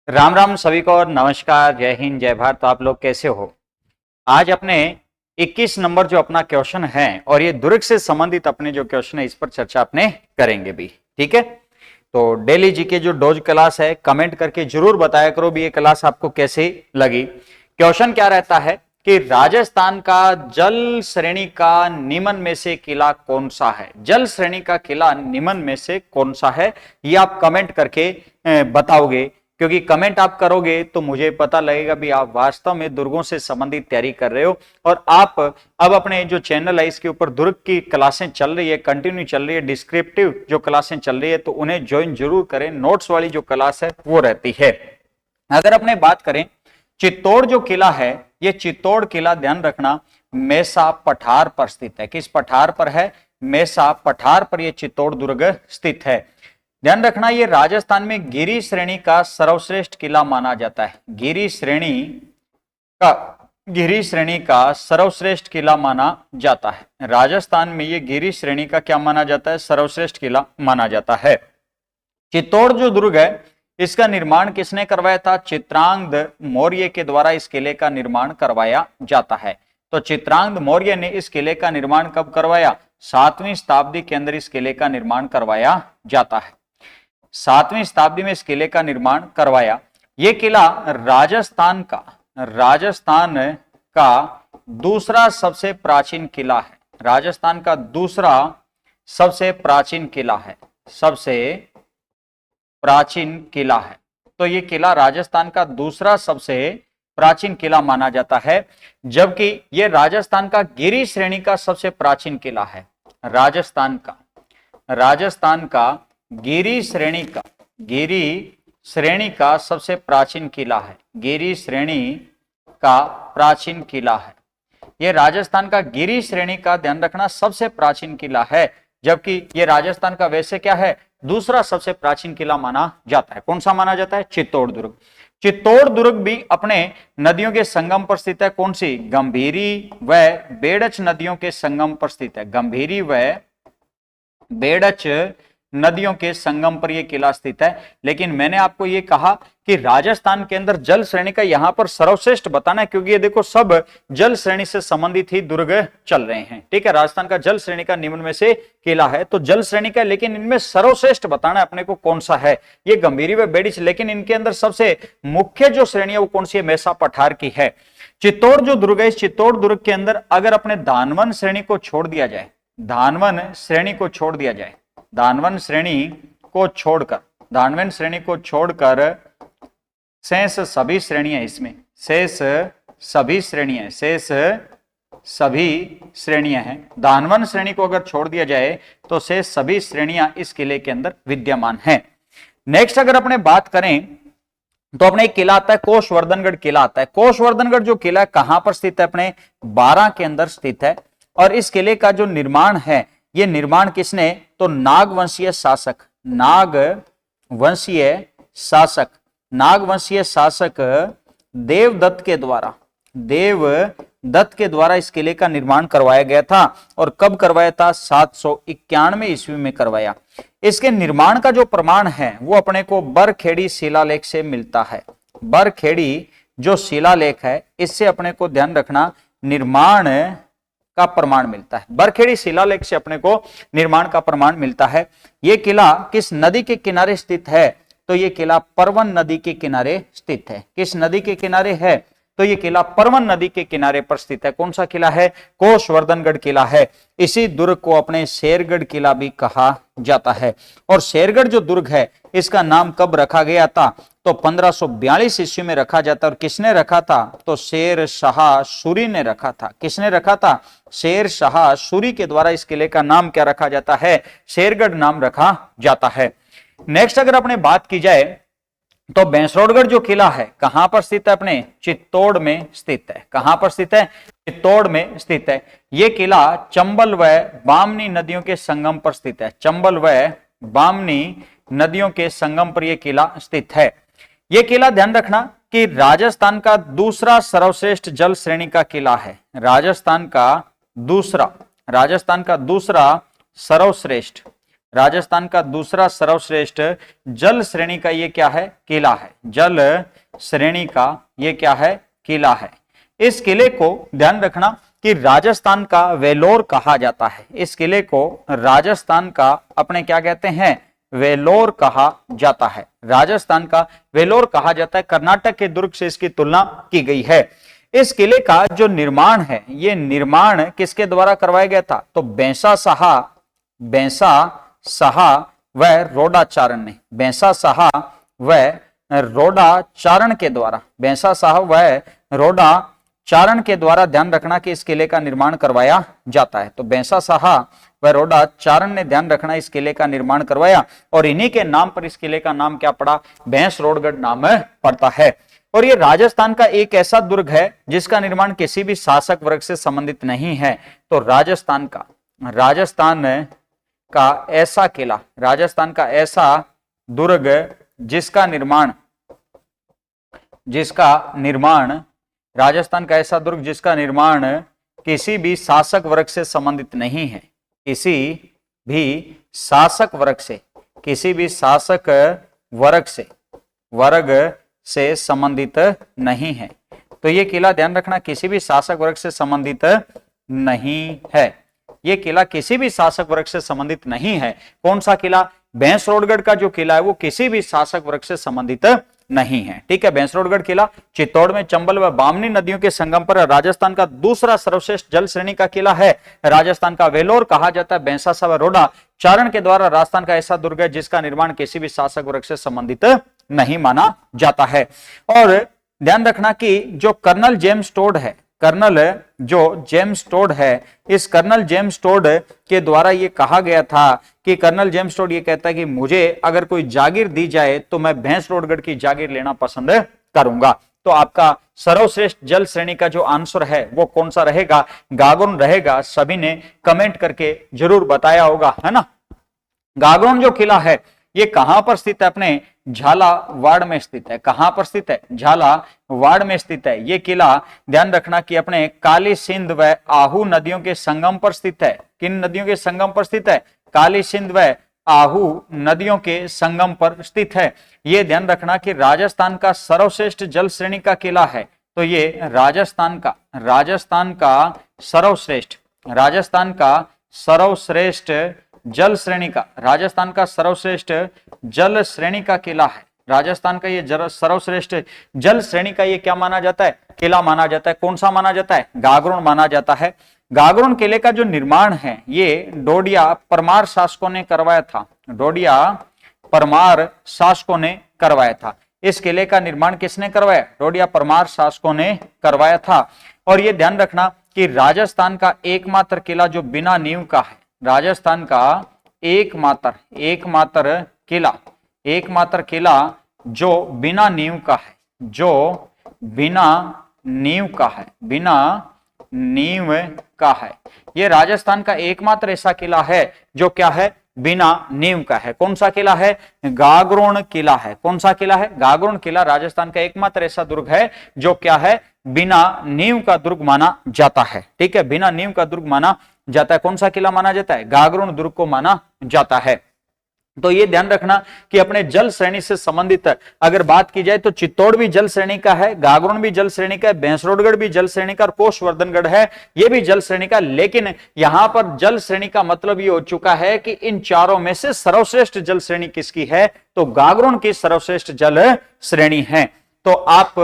राम राम सभी को और नमस्कार, जय हिंद, जय भारत। तो आप लोग कैसे हो? आज अपने 21 नंबर जो अपना क्वेश्चन है और ये दुर्ग से संबंधित अपने जो क्वेश्चन है इस पर चर्चा अपने करेंगे भी। ठीक है, तो डेली जी के जो डोज क्लास है कमेंट करके जरूर बताया करो भी ये क्लास आपको कैसी लगी। क्वेश्चन क्या रहता है कि राजस्थान का जल श्रेणी का निम्न में से किला कौन सा है? जल श्रेणी का किला निम्न में से कौन सा है, ये आप कमेंट करके बताओगे। क्योंकि कमेंट आप करोगे तो मुझे पता लगेगा भी आप वास्तव में दुर्गों से संबंधित तैयारी कर रहे हो और आप अब अपने जो चैनल है इसके ऊपर दुर्ग की क्लासें चल रही है, कंटिन्यू चल रही है, डिस्क्रिप्टिव जो क्लासें चल रही है तो उन्हें ज्वाइन जरूर करें। नोट्स वाली जो क्लास है वो रहती है। अगर अपने बात करें चित्तौड़ जो किला है, ये चित्तौड़ किला ध्यान रखना मेसा पठार पर स्थित है। किस पठार पर है? मेसा पठार पर यह चित्तौड़ दुर्ग स्थित है। ध्यान रखना ये राजस्थान में गिरी श्रेणी का सर्वश्रेष्ठ किला माना जाता है। गिरी श्रेणी का सर्वश्रेष्ठ किला माना जाता है। राजस्थान में ये गिरी श्रेणी का क्या माना जाता है? सर्वश्रेष्ठ किला माना जाता है। चित्तौड़ जो दुर्ग है इसका निर्माण किसने करवाया था? चित्रांगद मौर्य के द्वारा इस किले का निर्माण करवाया जाता है। तो चित्रांगद मौर्य ने इस किले का निर्माण कब करवाया? 7वीं शताब्दी के अंदर इस किले का निर्माण करवाया जाता है। 7वीं शताब्दी में इस किले का निर्माण करवाया। यह किला राजस्थान का दूसरा सबसे प्राचीन किला है। राजस्थान का दूसरा सबसे प्राचीन किला है, सबसे प्राचीन किला है। तो यह किला राजस्थान का दूसरा सबसे प्राचीन किला माना जाता है, जबकि यह राजस्थान का गिरी श्रेणी का सबसे प्राचीन किला है। राजस्थान का गिरी श्रेणी का सबसे प्राचीन किला है। गिरी श्रेणी का प्राचीन किला है। यह राजस्थान का गिरी श्रेणी का ध्यान रखना सबसे प्राचीन किला है, जबकि यह राजस्थान का वैसे क्या है? दूसरा सबसे प्राचीन किला माना जाता है। कौन सा माना जाता है? चित्तौड़ दुर्ग। चित्तौड़ दुर्ग भी अपने नदियों के संगम पर स्थित है। कौन सी? गंभीरी व बेड़च नदियों के संगम पर स्थित है। गंभीरी व बेड़च नदियों के संगम पर यह किला स्थित है। लेकिन मैंने आपको यह कहा कि राजस्थान के अंदर जल श्रेणी का यहां पर सर्वश्रेष्ठ बताना है, क्योंकि ये देखो सब जल श्रेणी से संबंधित ही दुर्ग चल रहे हैं। ठीक है, राजस्थान का जल श्रेणी का निम्न में से किला है तो जल श्रेणी का, लेकिन इनमें सर्वश्रेष्ठ बताना है अपने को कौन सा है। ये गंभीरी व बेड़िच, लेकिन इनके अंदर सबसे मुख्य जो श्रेणी है वो कौन सी है? मेसा पठार की है। चित्तौड़ जो दुर्ग है, इस चित्तौड़ दुर्ग के अंदर अगर अपने धानवन श्रेणी को छोड़ दिया जाए, धानवन श्रेणी को छोड़ दिया जाए, धानवन श्रेणी को छोड़कर शेष सभी श्रेणियां, इसमें शेष सभी श्रेणियां हैं। धानवन श्रेणी को अगर छोड़ दिया जाए तो शेष सभी श्रेणियां इस किले के अंदर विद्यमान हैं। नेक्स्ट अगर अपने बात करें तो अपने एक किला आता है कोषवर्धनगढ़ किला आता है। कोषवर्धनगढ़ जो किला है कहां पर स्थित है? अपने 12 के अंदर स्थित है। और इस किले का जो निर्माण है, ये निर्माण किसने? तो नागवंशीय शासक देवदत्त के द्वारा इस किले का निर्माण करवाया गया था। और कब करवाया था? 791 ईस्वी में करवाया। इसके निर्माण का जो प्रमाण है वो अपने को बरखेड़ी शिलालेख से मिलता है। बरखेड़ी जो शिलालेख है इससे अपने को ध्यान रखना निर्माण का प्रमाण मिलता है। बरखेड़ी शिलालेख से अपने को निर्माण का प्रमाण मिलता है। यह किला किस नदी के किनारे स्थित है? तो यह किला परवन नदी के किनारे स्थित है। किस नदी के किनारे है? तो यह किला परवन नदी के किनारे पर स्थित है। कौन सा किला है? कोषवर्धनगढ़ किला है। इसी दुर्ग को अपने शेरगढ़ किला भी कहा जाता है। और शेरगढ़ जो दुर्ग है इसका नाम कब रखा गया था? तो 1542 ईस्वी में रखा जाता। और किसने रखा था? तो शेर शाह सूरी ने रखा था। किसने रखा था? शेर शाह सूरी के द्वारा इस किले का नाम क्या रखा जाता है? शेरगढ़ नाम रखा जाता है। नेक्स्ट अगर अपने बात की जाए तो भैंसरोडगढ़ जो किला है कहां पर स्थित है? अपने चित्तौड़ में स्थित है। कहां पर स्थित है? चित्तौड़ में स्थित है। यह किला चंबल व बामनी नदियों के संगम पर स्थित है। चंबल व बामनी नदियों के संगम पर यह किला स्थित है। यह किला ध्यान रखना कि राजस्थान का दूसरा सर्वश्रेष्ठ जल श्रेणी का किला है। राजस्थान का दूसरा सर्वश्रेष्ठ राजस्थान का दूसरा सर्वश्रेष्ठ जल श्रेणी का ये क्या है? किला है। जल श्रेणी का ये क्या है? किला है। इस किले को ध्यान रखना कि राजस्थान का वेलोर कहा जाता है। इस किले को राजस्थान का अपने क्या कहते हैं? वेलोर कहा जाता है। राजस्थान का वेलोर कहा जाता है। कर्नाटक के दुर्ग से इसकी तुलना की गई है। इस किले का जो निर्माण है, ये निर्माण किसके द्वारा करवाया गया था? तो बैंसा साहा व रोडाचारण ने, बैंसा साहा व रोडाचारण के द्वारा, बैंसा साहा व रोडाचारण के द्वारा ध्यान रखना कि इस किले का निर्माण करवाया जाता है। तो बैंसा साहा व रोडाचारण ने ध्यान रखना इस किले का निर्माण करवाया और इन्हीं के नाम पर इस किले का नाम क्या पड़ा? भैंसरोडगढ़ नाम पड़ता है। और ये राजस्थान का एक ऐसा दुर्ग है जिसका निर्माण किसी भी शासक वर्ग से संबंधित नहीं है। तो राजस्थान का ऐसा किला, राजस्थान का ऐसा दुर्ग जिसका निर्माण राजस्थान का ऐसा दुर्ग जिसका निर्माण किसी भी शासक वर्ग से संबंधित नहीं है, किसी भी शासक वर्ग से संबंधित नहीं है। तो ये किला ध्यान रखना किसी भी शासक वर्ग से संबंधित नहीं है। ये किला किसी भी शासक वर्ग से संबंधित नहीं है। कौन सा किला? भैंसरोडगढ़ का जो किला है वो किसी भी शासक वर्ग से संबंधित नहीं है। ठीक है। भैंसरोडगढ़ किला चित्तौड़ में चंबल व बामनी नदियों के संगम पर राजस्थान का दूसरा सर्वश्रेष्ठ जल श्रेणी का किला है। राजस्थान का वेलोर कहा जाता है। बैंसा साहा व रोडाचारण के द्वारा राजस्थान का ऐसा दुर्ग है जिसका निर्माण किसी भी शासक वर्ग से संबंधित नहीं माना जाता है। और ध्यान रखना कि जो कर्नल जेम्स टोड है, इस कर्नल जेम्स टोड के द्वारा ये कहा गया था कि कर्नल जेम्स टोड ये कहता है कि मुझे अगर कोई जागीर दी जाए तो मैं भैंसरोडगढ़ की जागीर लेना पसंद करूंगा। तो आपका सर्वश्रेष्ठ जल श्रेणी का जो आंसर है वो कौन सा रहेगा? गागरोन रहेगा। सभी ने कमेंट करके जरूर बताया होगा, है ना। गागरोन जो किला है ये कहां पर स्थित है? अपने झालावाड़ में स्थित है। कहां पर स्थित है? झालावाड़ में स्थित है। ये किला ध्यान रखना कि अपने काली सिंध व आहू नदियों के संगम पर स्थित है। किन नदियों के संगम पर स्थित है? काली सिंध व आहू नदियों के संगम पर स्थित है। ये ध्यान रखना कि राजस्थान का सर्वश्रेष्ठ जल श्रेणी का किला है। तो ये राजस्थान का सर्वश्रेष्ठ जल श्रेणी का किला है। राजस्थान का ये सर्वश्रेष्ठ जल श्रेणी का ये क्या माना जाता है? किला माना जाता है। कौन सा माना जाता है? गागरोन माना जाता है। गागरोन किले का जो निर्माण है ये डोडिया परमार शासकों ने करवाया था। इस किले का निर्माण किसने करवाया? डोडिया परमार शासकों ने करवाया था। और ये ध्यान रखना कि राजस्थान का एकमात्र किला जो बिना नींव का है, राजस्थान का एकमात्र किला जो बिना नींव का है, ये राजस्थान का एकमात्र ऐसा किला है जो क्या है? बिना नींव का है। कौन सा किला है? गागरोन किला है। कौन सा किला है? गागरोन किला राजस्थान का एकमात्र ऐसा दुर्ग है जो क्या है? बिना नींव का दुर्ग माना जाता है। ठीक है, बिना नींव का दुर्ग माना जाता है। कौन सा किला माना जाता है? गागरोन दुर्ग को माना जाता है। तो ये ध्यान रखना कि अपने जल श्रेणी से संबंधित अगर बात की जाए तो चित्तौड़ भी जल श्रेणी का है, गागरोन भी जल श्रेणी का है, भैंसरोडगढ़ भी जल श्रेणी का और कोषवर्धनगढ़ है ये भी जल श्रेणी का। लेकिन यहां पर जल श्रेणी का मतलब ये हो चुका है कि इन चारों में से सर्वश्रेष्ठ जल श्रेणी किसकी है? तो गागरोन की सर्वश्रेष्ठ जल श्रेणी है। तो आप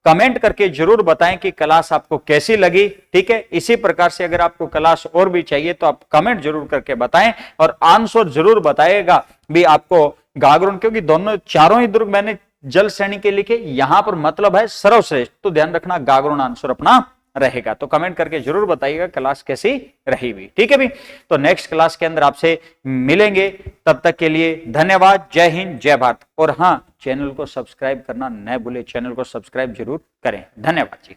कमेंट करके जरूर बताएं कि क्लास आपको कैसी लगी। ठीक है, इसी प्रकार से अगर आपको क्लास और भी चाहिए तो आप कमेंट जरूर करके बताएं और आंसर जरूर बताइएगा भी आपको गागरोन, क्योंकि दोनों चारों ही दुर्ग मैंने जल श्रेणी के लिखे, यहां पर मतलब है सर्वश्रेष्ठ, तो ध्यान रखना गागरोन आंसर अपना रहेगा। तो कमेंट करके जरूर बताइएगा क्लास कैसी रही भी। ठीक है भी, तो नेक्स्ट क्लास के अंदर आपसे मिलेंगे। तब तक के लिए धन्यवाद। जय हिंद, जय भारत। और हाँ, चैनल को सब्सक्राइब करना न भूले, चैनल को सब्सक्राइब जरूर करें। धन्यवाद जी।